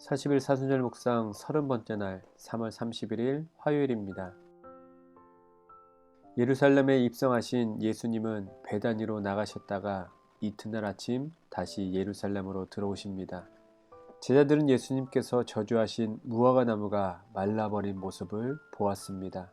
40일 사순절 묵상 30번째 날 3월 31일 화요일입니다. 예루살렘에 입성하신 예수님은 베다니로 나가셨다가 이튿날 아침 다시 예루살렘으로 들어오십니다. 제자들은 예수님께서 저주하신 무화과 나무가 말라버린 모습을 보았습니다.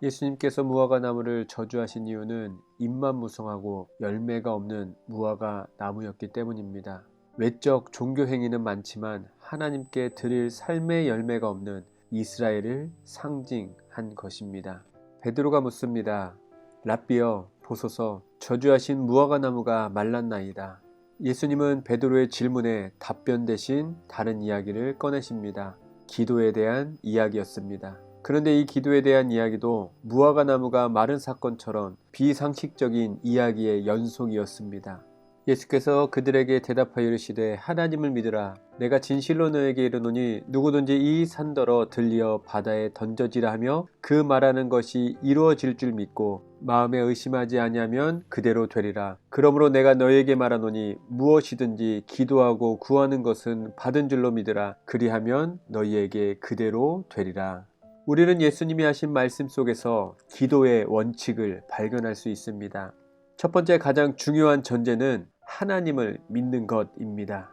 예수님께서 무화과 나무를 저주하신 이유는 잎만 무성하고 열매가 없는 무화과 나무였기 때문입니다. 외적 종교 행위는 많지만 하나님께 드릴 삶의 열매가 없는 이스라엘을 상징한 것입니다. 베드로가 묻습니다. 랍비여 보소서, 저주하신 무화과 나무가 말랐나이다. 예수님은 베드로의 질문에 답변 대신 다른 이야기를 꺼내십니다. 기도에 대한 이야기였습니다. 그런데 이 기도에 대한 이야기도 무화과 나무가 마른 사건처럼 비상식적인 이야기의 연속이었습니다. 예수께서 그들에게 대답하여 이르시되 하나님을 믿으라. 내가 진실로 너에게 이르노니 누구든지 이 산더러 들리어 바다에 던져지라 하며 그 말하는 것이 이루어질 줄 믿고 마음에 의심하지 아니하면 그대로 되리라. 그러므로 내가 너에게 말하노니 무엇이든지 기도하고 구하는 것은 받은 줄로 믿으라. 그리하면 너희에게 그대로 되리라. 우리는 예수님이 하신 말씀 속에서 기도의 원칙을 발견할 수 있습니다. 첫 번째 가장 중요한 전제는 하나님을 믿는 것입니다.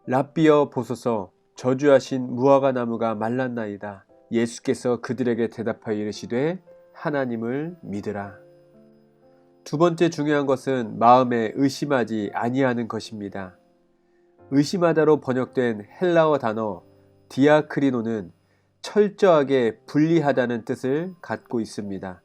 랍비여 보소서, 저주하신 무화과 나무가 말랐나이다. 예수께서 그들에게 대답하여 이르시되 하나님을 믿으라. 두 번째 중요한 것은 마음에 의심하지 아니하는 것입니다. 의심하다로 번역된 헬라어 단어 디아크리노는 철저하게 분리하다는 뜻을 갖고 있습니다.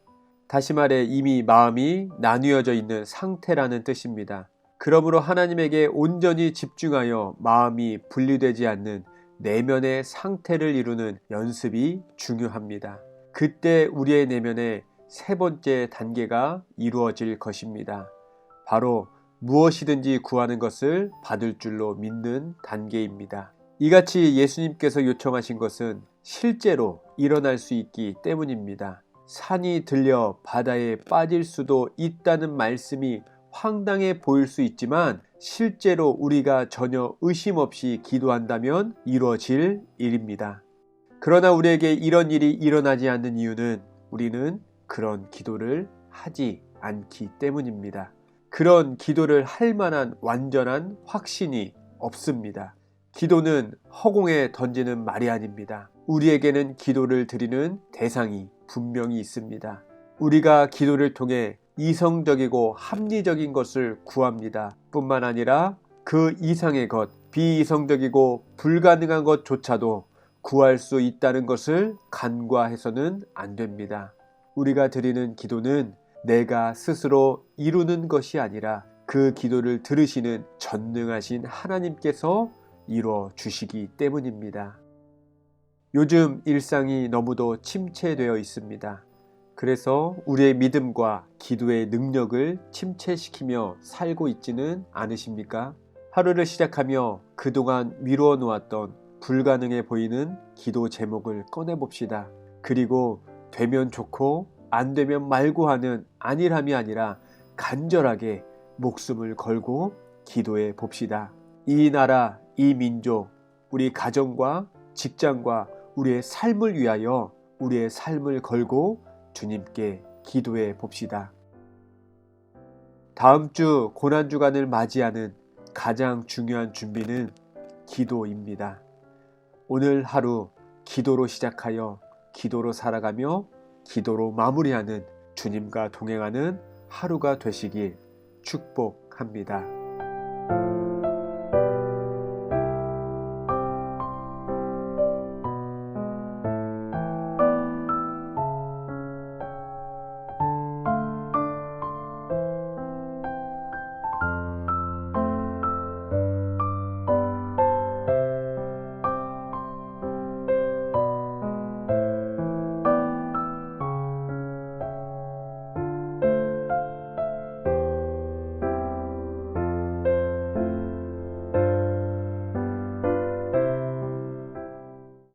다시 말해 이미 마음이 나뉘어져 있는 상태라는 뜻입니다. 그러므로 하나님에게 온전히 집중하여 마음이 분리되지 않는 내면의 상태를 이루는 연습이 중요합니다. 그때 우리의 내면에 세 번째 단계가 이루어질 것입니다. 바로 무엇이든지 구하는 것을 받을 줄로 믿는 단계입니다. 이같이 예수님께서 요청하신 것은 실제로 일어날 수 있기 때문입니다. 산이 들려 바다에 빠질 수도 있다는 말씀이 황당해 보일 수 있지만 실제로 우리가 전혀 의심 없이 기도한다면 이루어질 일입니다. 그러나 우리에게 이런 일이 일어나지 않는 이유는 우리는 그런 기도를 하지 않기 때문입니다. 그런 기도를 할 만한 완전한 확신이 없습니다. 기도는 허공에 던지는 말이 아닙니다. 우리에게는 기도를 드리는 대상이 분명히 있습니다. 우리가 기도를 통해 이성적이고 합리적인 것을 구합니다. 뿐만 아니라 그 이상의 것, 비이성적이고 불가능한 것조차도 구할 수 있다는 것을 간과해서는 안 됩니다. 우리가 드리는 기도는 내가 스스로 이루는 것이 아니라 그 기도를 들으시는 전능하신 하나님께서 이루어 주시기 때문입니다. 요즘 일상이 너무도 침체되어 있습니다. 그래서 우리의 믿음과 기도의 능력을 침체시키며 살고 있지는 않으십니까? 하루를 시작하며 그동안 미루어 놓았던 불가능해 보이는 기도 제목을 꺼내봅시다. 그리고 되면 좋고 안 되면 말고 하는 안일함이 아니라 간절하게 목숨을 걸고 기도해 봅시다. 이 나라, 이 민족, 우리 가정과 직장과 우리의 삶을 위하여 우리의 삶을 걸고 주님께 기도해 봅시다. 다음 주 고난주간을 맞이하는 가장 중요한 준비는 기도입니다. 오늘 하루 기도로 시작하여 기도로 살아가며 기도로 마무리하는 주님과 동행하는 하루가 되시길 축복합니다.